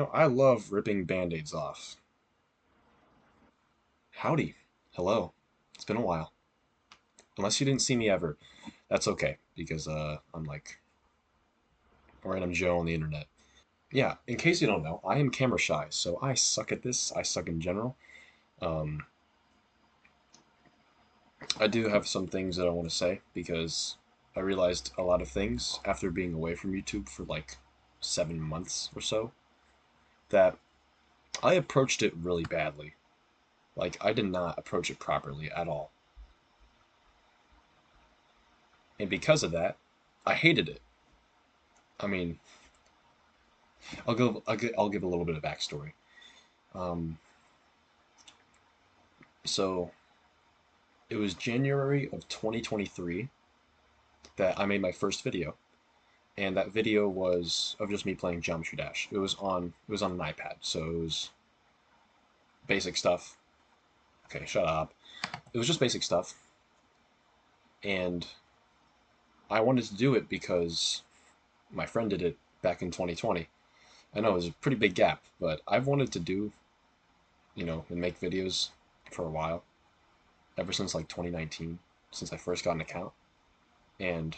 I love ripping band-aids off. Howdy. Hello. It's been a while. Unless you didn't see me ever, that's okay, because I'm like random Joe on the internet. Yeah, in case you don't know, I am camera shy, so I suck at this. I suck in general. Um, I do have some things that I want to say because I realized a lot of things after being away from YouTube for like 7 months or so that I approached it really badly. Like, I did not approach it properly at all. And because of that, I hated it. I mean, I'll give a little bit of backstory. Um, so it was January of 2023 that I made my first video, and that video was of just me playing Geometry Dash. It was on an iPad, so it was basic stuff. Okay, shut up. It was just basic stuff, and I wanted to do it because my friend did it back in 2020. I know it was a pretty big gap, but I've wanted to do, and make videos for a while, ever since like 2019, since I first got an account. And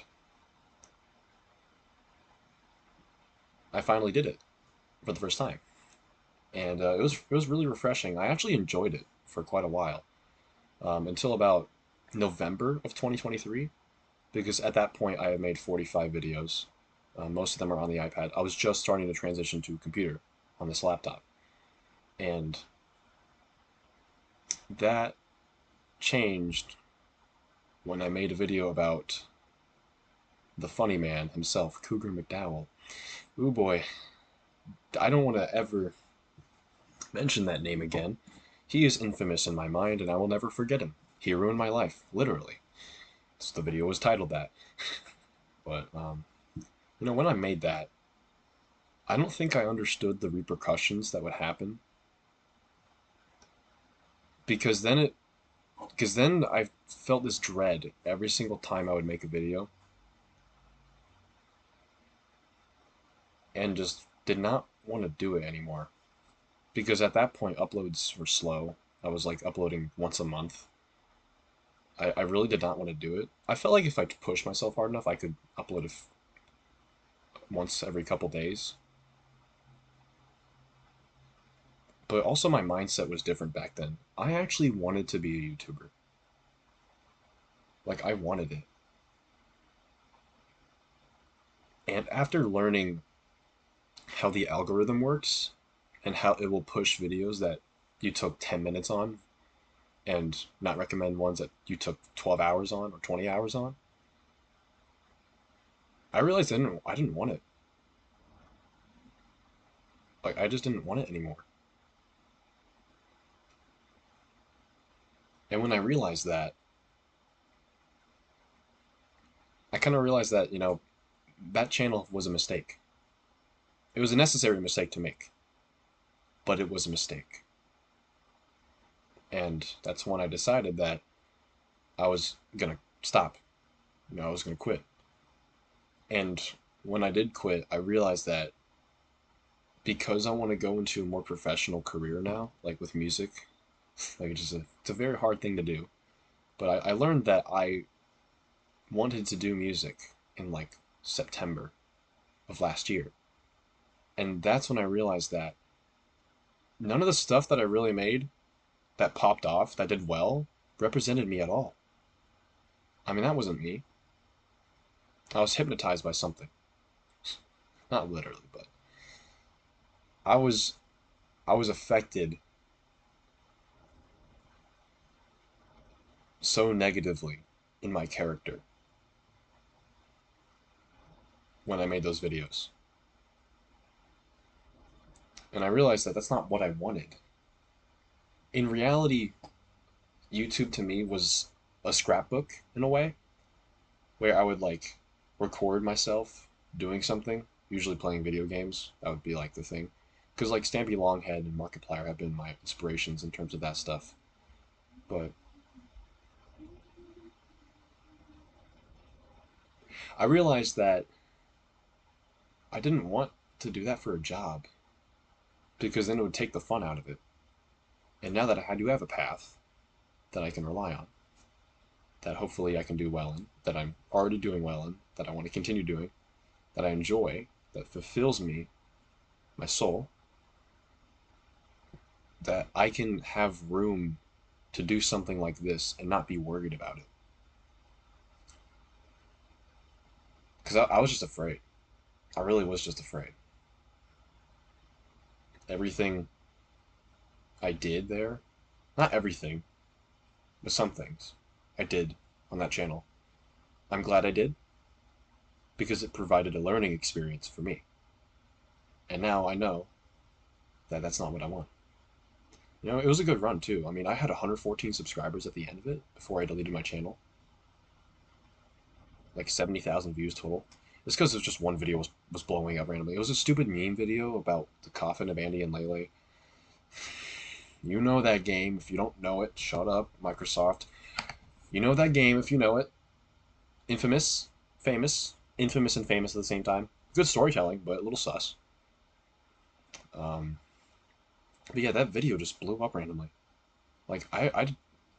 I finally did it for the first time, and it was really refreshing. I actually enjoyed it for quite a while, until about November of 2023, because at that point I had made 45 videos. Most of them are on the iPad. I was just starting to transition to a computer on this laptop, and that changed when I made a video about the funny man himself, Cougar McDowell. Ooh boy, I don't want to ever mention that name again. He is infamous in my mind, and I will never forget him. He ruined my life, literally. So the video was titled that. But when I made that, I don't think I understood the repercussions that would happen because then I felt this dread every single time I would make a video, and just did not want to do it anymore. Because at that point, uploads were slow. I was like uploading once a month. I really did not want to do it. I felt like if I pushed myself hard enough, I could upload once every couple days. But also, my mindset was different back then. I actually wanted to be a YouTuber. Like, I wanted it. And after learning how the algorithm works and how it will push videos that you took 10 minutes on and not recommend ones that you took 12 hours on or 20 hours on, I realized I didn't want it. Like, I just didn't want it anymore. And when I realized that, I kind of realized that, that channel was a mistake. It was a necessary mistake to make, but it was a mistake. And that's when I decided that I was gonna stop. I was gonna quit. And when I did quit, I realized that because I want to go into a more professional career now, like with music, like it's a very hard thing to do. But I learned that I wanted to do music in like September of last year. And that's when I realized that none of the stuff that I really made that popped off, that did well, represented me at all. I mean, that wasn't me. I was hypnotized by something. Not literally, but I was I was affected so negatively in my character when I made those videos. And I realized that that's not what I wanted. In reality, YouTube to me was a scrapbook in a way, where I would like record myself doing something, usually playing video games. That would be like the thing. Because like Stampy Longhead and Markiplier have been my inspirations in terms of that stuff. But I realized that I didn't want to do that for a job. because then it would take the fun out of it. And now that I do have a path that I can rely on, that hopefully I can do well in, that I'm already doing well in, that I want to continue doing, that I enjoy, that fulfills me, my soul, that I can have room to do something like this and not be worried about it. Because I was just afraid. I really was just afraid. Everything I did there, not everything, but some things I did on that channel, I'm glad I did because it provided a learning experience for me. And now I know that that's not what I want. You know, it was a good run too. I mean, I had 114 subscribers at the end of it before I deleted my channel, like 70,000 views total. It's because it was just one video was blowing up randomly. It was a stupid meme video about the coffin of Andy and Lele. You know that game. If you don't know it, shut up, Microsoft. You know that game if you know it. Infamous, famous, infamous and famous at the same time. Good storytelling, but a little sus. Um, but yeah, that video just blew up randomly. Like I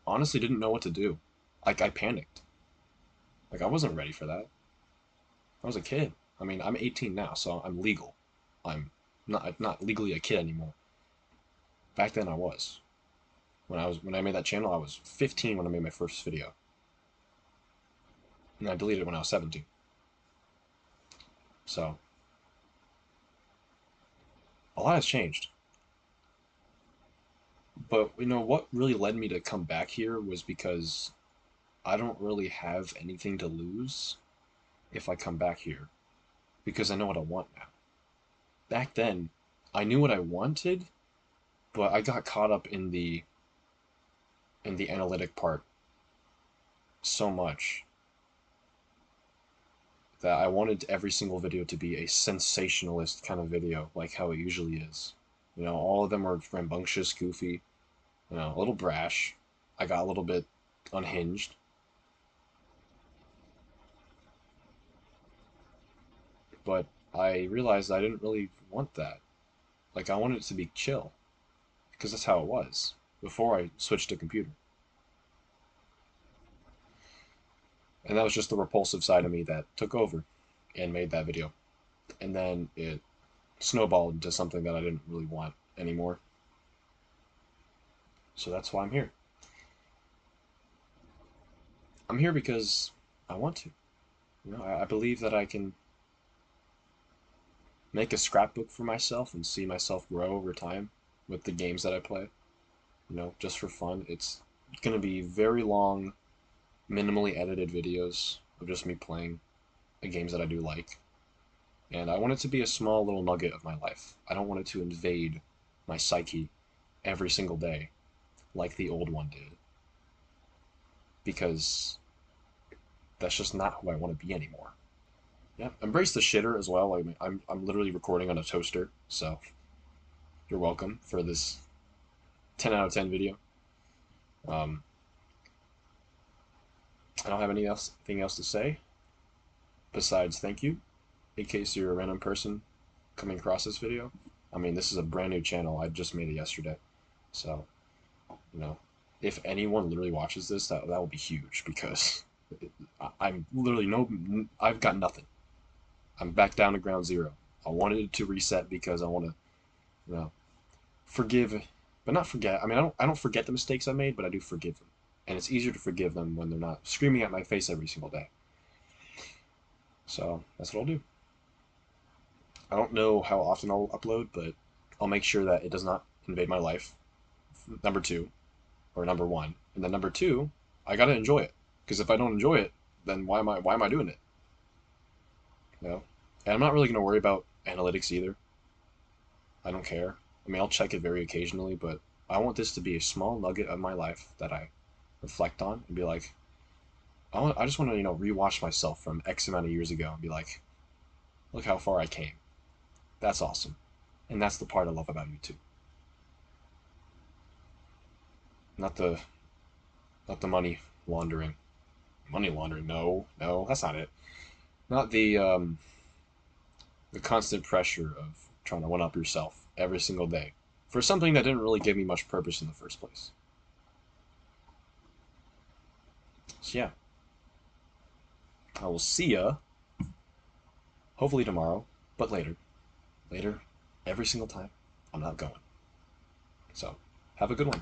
honestly didn't know what to do. Like I panicked. Like I wasn't ready for that. I was a kid. I mean, I'm 18 now, so I'm legal. I'm not legally a kid anymore. Back then I was. When I made that channel, I was 15 when I made my first video. And I deleted it when I was 17. So, a lot has changed. But you know what really led me to come back here was because I don't really have anything to lose if I come back here because I know what I want now. Back then, I knew what I wanted, but I got caught up in the analytic part so much that I wanted every single video to be a sensationalist kind of video, like how it usually is. You know, all of them were rambunctious, goofy, you know, a little brash. I got a little bit unhinged, but I realized I didn't really want that. Like, I wanted it to be chill, because that's how it was before I switched to computer. And that was just the repulsive side of me that took over and made that video. And then it snowballed into something that I didn't really want anymore. So that's why I'm here. I'm here because I want to. You know, I believe that I can make a scrapbook for myself and see myself grow over time with the games that I play. You know, just for fun. It's going to be very long, minimally edited videos of just me playing the games that I do like. And I want it to be a small little nugget of my life. I don't want it to invade my psyche every single day like the old one did. Because that's just not who I want to be anymore. Yeah, embrace the shitter as well. I'm literally recording on a toaster, so you're welcome for this 10 out of 10 video. Um, I don't have anything else to say besides thank you in case you're a random person coming across this video. I mean, this is a brand new channel. I just made it yesterday. So, you know, if anyone literally watches this, that will be huge because I'm literally I've got nothing. I'm back down to ground zero. I wanted to reset because I want to, you know, forgive, but not forget. I mean, I don't forget the mistakes I made, but I do forgive them. And it's easier to forgive them when they're not screaming at my face every single day. So that's what I'll do. I don't know how often I'll upload, but I'll make sure that it does not invade my life. Number two, or number one, and then number two, I gotta enjoy it. Because if I don't enjoy it, then why am I doing it? You know, and I'm not really gonna worry about analytics either. I don't care. I mean, I'll check it very occasionally, but I want this to be a small nugget of my life that I reflect on and be like, I just want to, you know, rewatch myself from X amount of years ago and be like, look how far I came. That's awesome. And that's the part I love about YouTube. Not the not the money laundering. Money laundering? No, no, that's not it. Not the constant pressure of trying to one up yourself every single day for something that didn't really give me much purpose in the first place. So yeah, I will see ya hopefully tomorrow, but later. Later, every single time, I'm not going. So, have a good one.